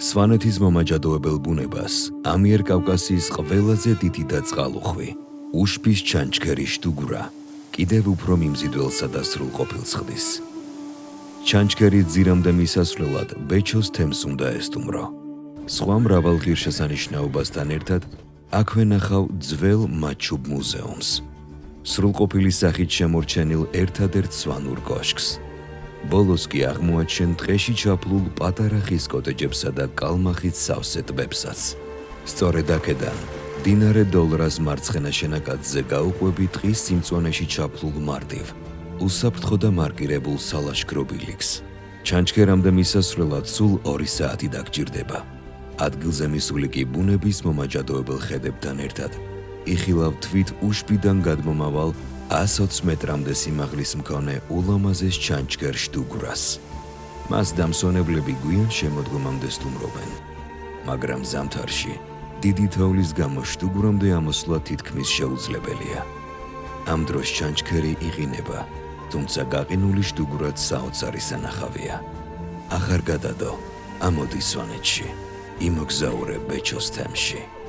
სვანეთის მომაჯადოებელ ბუნებას ამიერკავკასიის ყველაზე დიდი და წყალუხვი, უშბის ჩანჩქერი შტუგურა, კიდევ უფრო მიმზიდველსა და სრულყოფილს ხდის. ჩანჩქერი ძირამდე მისასვლელად ბეჩოს თემს უნდა ესტუმრო. სხვა მრავალ ღირსშესანიშნაობასთან ერთად აქვე ნახავ ძველ მაჩუბ მუზეუმს, სრულყოფილი სახით შემორჩენილ ერთადერთ სვანურ კოშკს. ბოლოს კი აღმოაჩენ ტყეში ჩაფლულ პატარა ხის კოტეჯებსა და კალმახით სავსე ტბებსაც. სწორედ აქედან, მდინარე დოლრას მარცხენა შენაკადზე გაუყვები ტყის სიმწვანეში ჩაფლულ მარტივ, უსაფრთხო და მარკირებულ სალაშქრო ბილიქს. ჩანჩქერამდე მისასვლელად სულ 2 საათი დაგჭირდება. ადგილზე მისული კი ბუნების მომაჯადოებელ ხედებთან ერთად იხილავ თვით უშბიდან გადმომავალ 120 მეტრამდე სიმაღლის მქონე ულამაზეს ჩანჩქერ შტუგურას. მას დამსვენებლები გვიან შემოდგომამდე სტუმრობენ, მაგრამ ზამთარში დიდი თოვლის გამო შტუგურამდე ამოსვლა თითქმის შეუძლებელია. ამ დროს ჩანჩქერი იყინება, თუმცა გაყინული შტუგურაც საოცარი სანახავია. ახარ გადადო, ამოდი სვანეთში, იმოგზაურე ბეჩოს თემში.